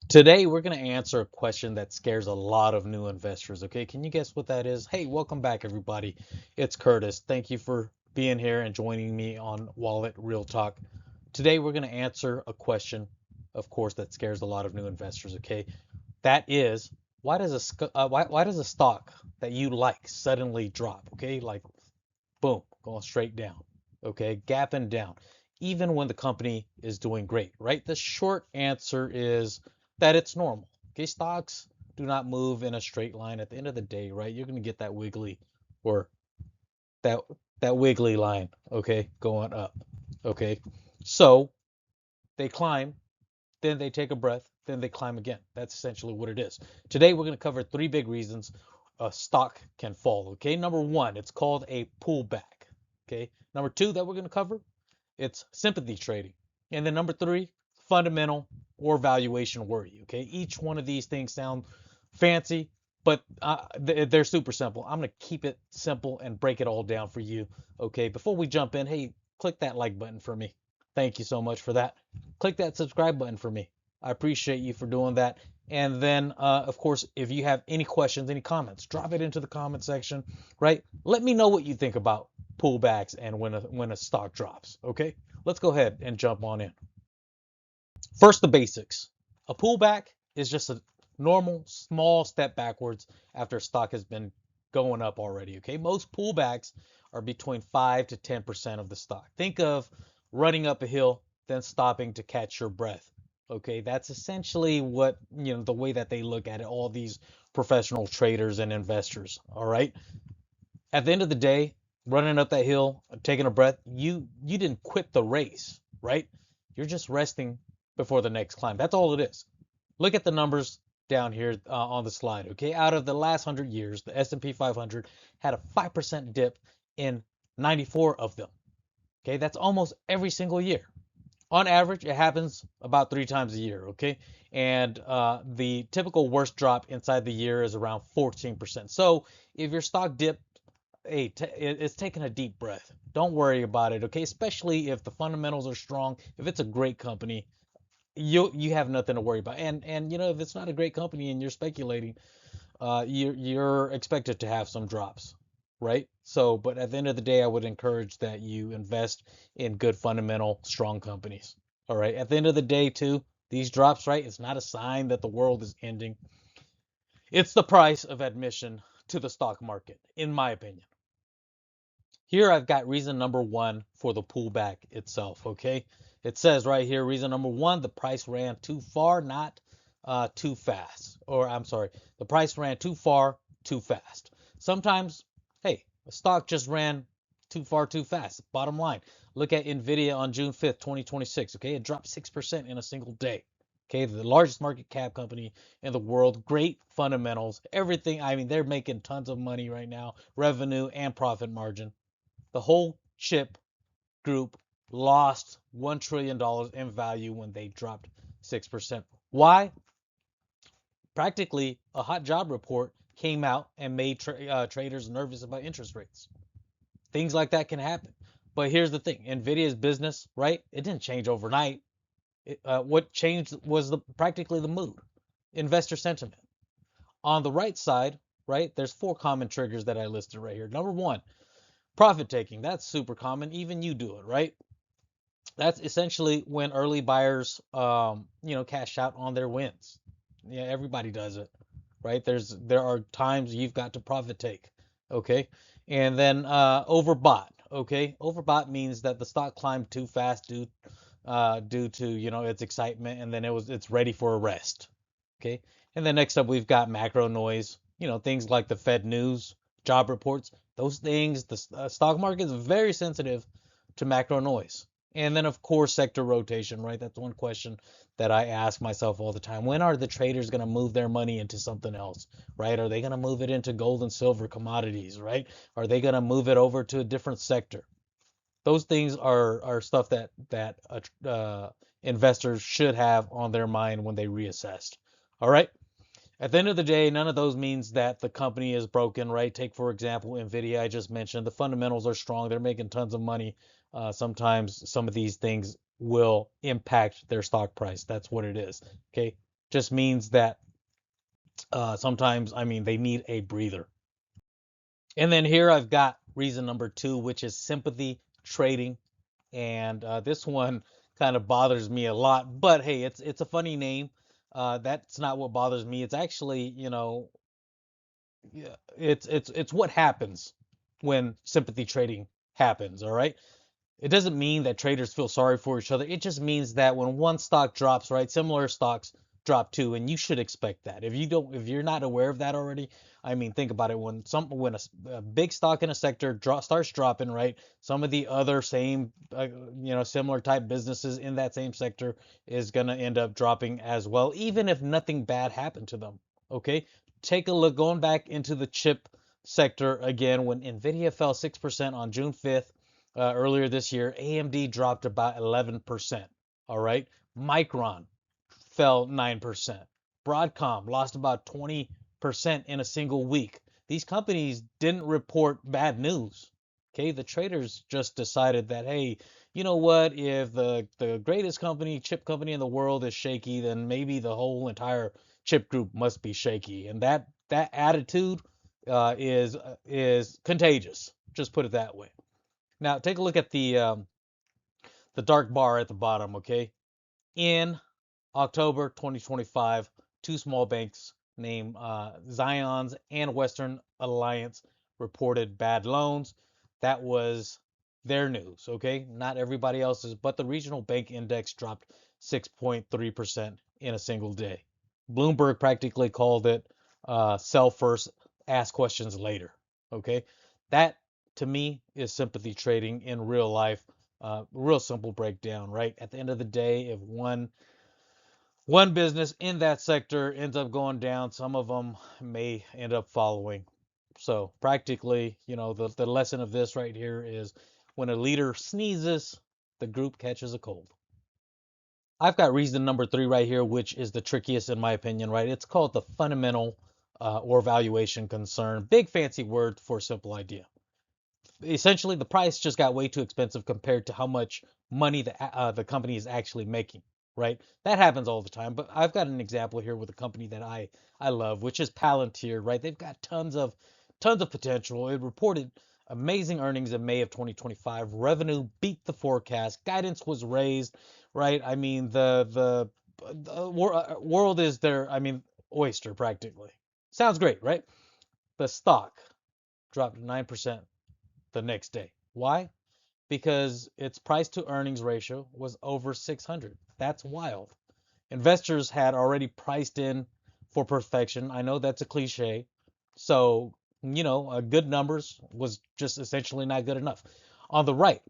Today, we're going to answer a question that scares a lot of new investors. Okay, can you guess what that is? Hey, welcome back, everybody. It's Curtis. Thank you for being here and joining me on Wallet Real Talk. Today, we're going to answer a question, of course, that scares a lot of new investors. Okay, that is why does a stock that you like suddenly drop? Okay, like boom, going straight down. Okay, gapping down, even when the company is doing great, right? The short answer is that it's normal. Okay, stocks do not move in a straight line at the end of the day, right? You're going to get that wiggly or that that wiggly line, okay, going up. Okay, so they climb, then they take a breath, then they climb again. That's essentially what it is. Today we're going to cover three big reasons a stock can fall. Okay, number one, it's called a pullback. Okay, number two that we're going to cover, it's sympathy trading, and then number three, fundamental or valuation worry. Okay, each one of these things sound fancy, but they're super simple. I'm going to keep it simple and break it all down for you. Okay, before we jump in, hey, click that like button for me. Thank you so much for that. Click that subscribe button for me. I appreciate you for doing that. And then, of course, if you have any questions, any comments, drop it into the comment section, right? Let me know what you think about pullbacks and when a stock drops. Okay, let's go ahead and jump on in. First, the basics. A pullback is just a normal small step backwards after a stock has been going up already. Okay, most pullbacks are between 5 to 10% of the stock. Think of running up a hill, then stopping to catch your breath. Okay, that's essentially what, the way that they look at it, all these professional traders and investors. All right. At the end of the day, running up that hill, taking a breath, you didn't quit the race, right? You're just resting before the next climb. That's all it is. Look at the numbers down here on the slide. Okay, out of the last 100 years, the S&P 500 had a 5% dip in 94 of them. Okay, that's almost every single year. On average, it happens about 3 times a year. Okay, and the typical worst drop inside the year is around 14%. So if your stock dipped, hey, it's taking a deep breath. Don't worry about it, okay? Especially if the fundamentals are strong, if it's a great company, you have nothing to worry about. And if it's not a great company and you're speculating, you're expected to have some drops, right? So, but at the end of the day, I would encourage that you invest in good fundamental, strong companies. All right. At the end of the day, too, these drops, right? It's not a sign that the world is ending. It's the price of admission to the stock market, in my opinion. Here I've got reason number one for the pullback itself, okay? It says right here, reason number one, the price ran too far, not too fast. Or I'm sorry, the price ran too far, too fast. Sometimes, hey, a stock just ran too far, too fast. Bottom line, look at nvidia on June 5th, 2026, okay? It dropped 6% in a single day. Okay, the largest market cap company in the world, great fundamentals, everything. I mean, they're making tons of money right now, revenue and profit margin. The whole chip group lost $1 trillion in value when they dropped 6%. Why? Practically a hot job report came out and made traders nervous about interest rates. Things like that can happen. But here's the thing, Nvidia's business, right? It didn't change overnight. What changed was practically the mood, investor sentiment. On the right side, right, there's four common triggers that I listed right here. Number one, profit taking. That's super common. Even you do it, right? That's essentially when early buyers, cash out on their wins. Yeah, everybody does it, right? There are times you've got to profit take, okay? And then overbought, okay? Overbought means that the stock climbed too fast due to its excitement, and then it's ready for a rest, okay? And then next up we've got macro noise, things like the Fed news, job reports. Those things, the stock market is very sensitive to macro noise. And then, of course, sector rotation, right? That's one question that I ask myself all the time. When are the traders going to move their money into something else, right? Are they going to move it into gold and silver commodities, right? Are they going to move it over to a different sector? Those things are stuff that investors should have on their mind when they reassess. All right. At the end of the day, none of those means that the company is broken, right? Take, for example, nvidia. I just mentioned the fundamentals are strong. They're making tons of money. Sometimes some of these things will impact their stock price. That's what it is. Okay. Just means that sometimes, I mean, they need a breather. And then here I've got reason number two, which is sympathy trading. And this one kind of bothers me a lot, but hey, it's a funny name. That's not what bothers me. It's actually, yeah, it's what happens when sympathy trading happens, all right? It doesn't mean that traders feel sorry for each other. It just means that when one stock drops, right, similar stocks drop too, and you should expect that. If you're not aware of that already, I mean, think about it. When a big stock in a sector starts dropping, right, some of the other same, similar type businesses in that same sector is gonna end up dropping as well, even if nothing bad happened to them. Okay, take a look going back into the chip sector again when nvidia fell 6% on June 5th earlier this year. AMD dropped about 11%. All right. Micron fell 9%. Broadcom lost about 20% in a single week. These companies didn't report bad news. Okay. The traders just decided that, hey, you know what? If the greatest company, chip company in the world is shaky, then maybe the whole entire chip group must be shaky. And that attitude is contagious. Just put it that way. Now take a look at the dark bar at the bottom, okay? In October 2025, two small banks named Zions and Western Alliance reported bad loans. That was their news, okay? Not everybody else's, but the regional bank index dropped 6.3% in a single day. Bloomberg practically called it sell first, ask questions later, okay? That to me is sympathy trading in real life. Real simple breakdown, right? At the end of the day, if one business in that sector ends up going down, some of them may end up following. So practically, the lesson of this right here is when a leader sneezes, the group catches a cold. I've got reason number three right here, which is the trickiest in my opinion, right? It's called the fundamental or valuation concern. Big fancy word for a simple idea. Essentially, the price just got way too expensive compared to how much money the company is actually making, right? That happens all the time. But I've got an example here with a company that I love, which is Palantir, right? They've got tons of potential. It reported amazing earnings in May of 2025. Revenue beat the forecast. Guidance was raised, right? I mean, the world is their, I mean, oyster practically. Sounds great, right? The stock dropped 9% the next day. Why? Because its price to earnings ratio was over 600. That's wild. Investors had already priced in for perfection. I know that's a cliche. So, good numbers was just essentially not good enough. On the right,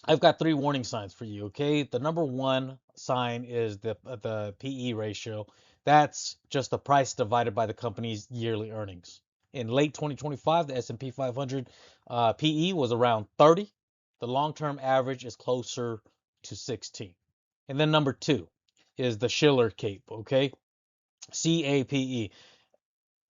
I've got three warning signs for you, okay? The number one sign is the PE ratio. That's just the price divided by the company's yearly earnings. In late 2025, the S&P 500 PE was around 30. The long-term average is closer to 16. And then number two is the Schiller Cape, okay? CAPE.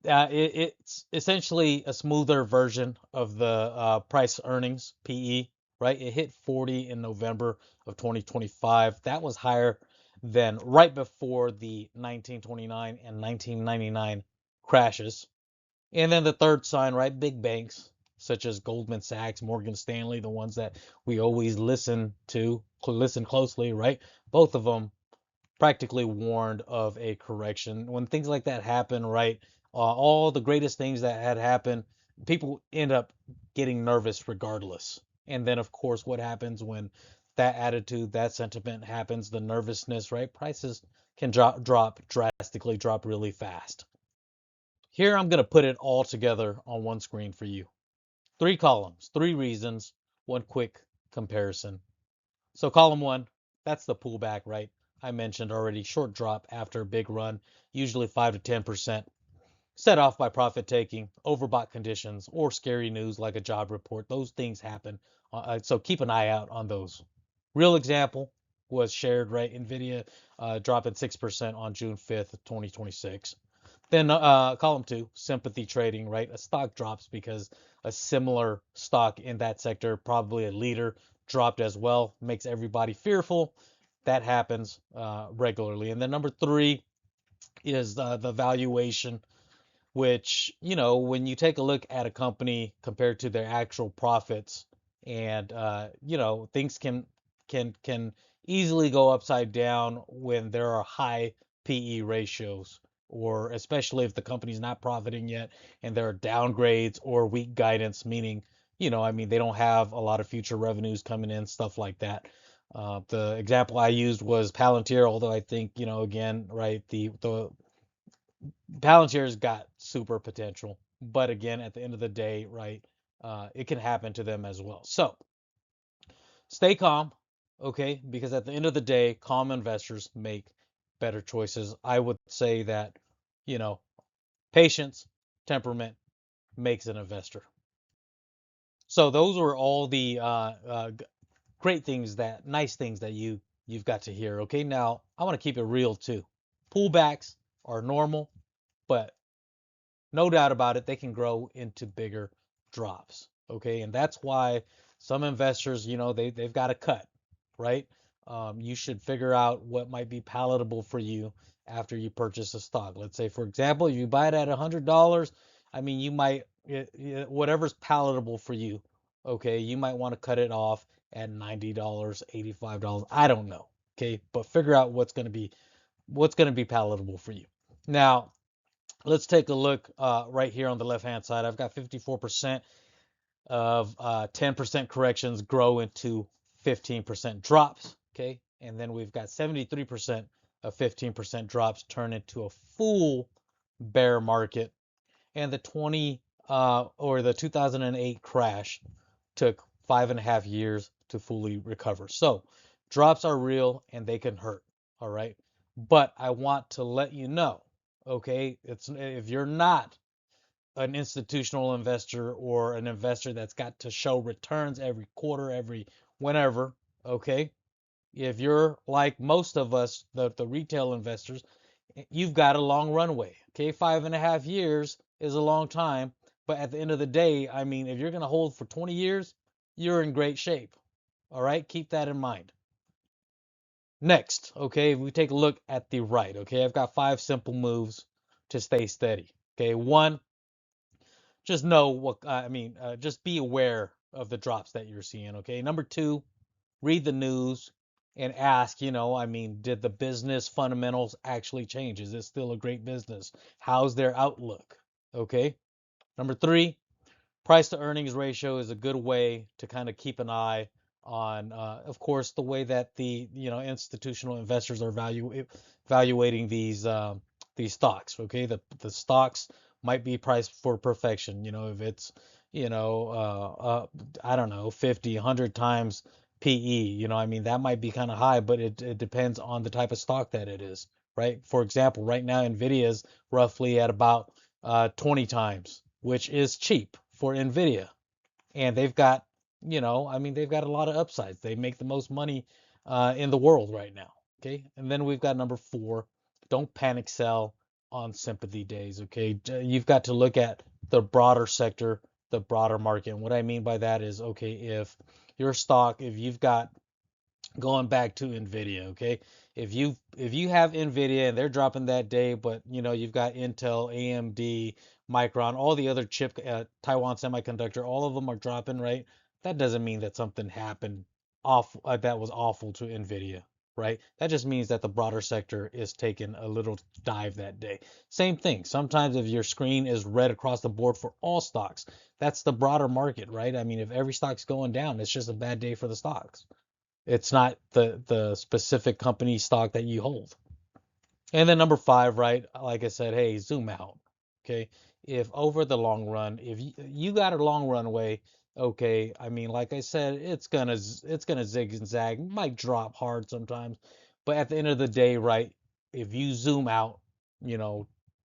It's essentially a smoother version of the price earnings PE, right? It hit 40 in November of 2025. That was higher than right before the 1929 and 1999 crashes. And then the third sign, right? Big banks such as Goldman Sachs, Morgan Stanley, the ones that we always listen closely, right? Both of them practically warned of a correction. When things like that happen, right? All the greatest things that had happened, people end up getting nervous regardless. And then, of course, what happens when that attitude, that sentiment happens, the nervousness, right? Prices can drop drastically, drop really fast. Here, I'm going to put it all together on one screen for you. Three columns, three reasons, one quick comparison. So column one, that's the pullback, right? I mentioned already, short drop after a big run, usually 5 to 10%, set off by profit taking, overbought conditions, or scary news like a job report. Those things happen. So keep an eye out on those. Real example was shared, right? Nvidia dropping 6% on June 5th, 2026. Then column two, sympathy trading, right? A stock drops because a similar stock in that sector, probably a leader, dropped as well, makes everybody fearful. That happens regularly. And then number three, is the valuation, which, when you take a look at a company compared to their actual profits, and things can easily go upside down when there are high PE ratios, or especially if the company's not profiting yet and there are downgrades or weak guidance, meaning, they don't have a lot of future revenues coming in, stuff like that. The example I used was Palantir, although I think, again, right, the Palantir's got super potential, but again, at the end of the day, right, it can happen to them as well. So stay calm, okay, because at the end of the day, calm investors make better choices. I would say that, you know, patience, temperament makes an investor. So those were all the great things, that nice things that you've got to hear. Okay, now I want to keep it real too. Pullbacks are normal, but no doubt about it, they can grow into bigger drops. Okay, and that's why some investors, they've got to cut, right? You should figure out what might be palatable for you after you purchase a stock. Let's say, for example, you buy it at $100. I mean, you might, whatever's palatable for you. Okay, you might want to cut it off at $90, $85. I don't know. Okay, but figure out what's going to be palatable for you. Now, let's take a look right here on the left hand side. I've got 54% of 10% corrections grow into 15% drops. Okay. And then we've got 73% of 15% drops turn into a full bear market. And the 2008 crash took 5.5 years to fully recover. So drops are real and they can hurt. All right. But I want to let you know, okay, if you're not an institutional investor or an investor that's got to show returns every quarter, every whenever, okay, if you're like most of us, the retail investors, you've got a long runway. Okay, 5.5 years is a long time, but at the end of the day, I mean, if you're going to hold for 20 years, you're in great shape. All right, keep that in mind. Next, okay, if we take a look at the right, okay, I've got 5 simple moves to stay steady. Okay, one, just know just be aware of the drops that you're seeing. Okay, number two, read the news and ask, did the business fundamentals actually change? Is it still a great business? How's their outlook? Okay. Number three, price to earnings ratio is a good way to kind of keep an eye on, of course, the way that the institutional investors are valuating these stocks. Okay, the stocks might be priced for perfection. If it's I don't know, 50, 100 times PE. That might be kind of high, but it depends on the type of stock that it is, right? For example, right now Nvidia is roughly at about 20 times, which is cheap for Nvidia. And they've got a lot of upsides. They make the most money in the world right now. Okay. And then we've got number four, don't panic sell on sympathy days. Okay. You've got to look at the broader sector, the broader market. And what I mean by that is, okay, if you've got, going back to Nvidia, okay? If you have Nvidia and they're dropping that day, but you've got Intel, AMD, Micron, all the other chip, Taiwan Semiconductor, all of them are dropping, right? That doesn't mean that something happened that was awful to Nvidia, right? That just means that the broader sector is taking a little dive that day. Same thing. Sometimes if your screen is red across the board for all stocks, that's the broader market, right? If every stock's going down, it's just a bad day for the stocks. It's not the specific company stock that you hold. And then number five, right? Like I said, hey, zoom out. Okay. If over the long run, if you got a long runway, okay. Like I said, it's gonna zig and zag, might drop hard sometimes, but at the end of the day, right? If you zoom out, you know,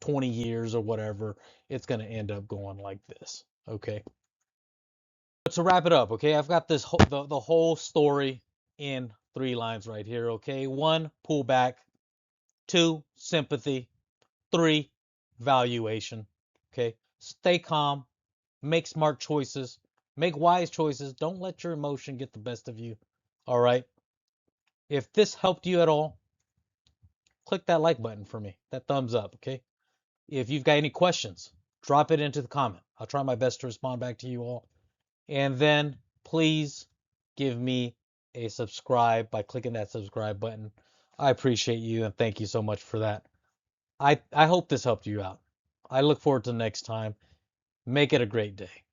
20 years or whatever, it's gonna end up going like this. Okay. To wrap it up, okay, I've got the whole story in 3 lines right here, okay? One, pullback. Two, sympathy. Three, valuation. Okay? Stay calm, make smart choices, make wise choices. Don't let your emotion get the best of you. All right? If this helped you at all, click that like button for me, that thumbs up, okay? If you've got any questions, drop it into the comment. I'll try my best to respond back to you all. And then please give me a subscribe by clicking that subscribe button. I appreciate you and thank you so much for that. I hope this helped you out. I look forward to next time. Make it a great day.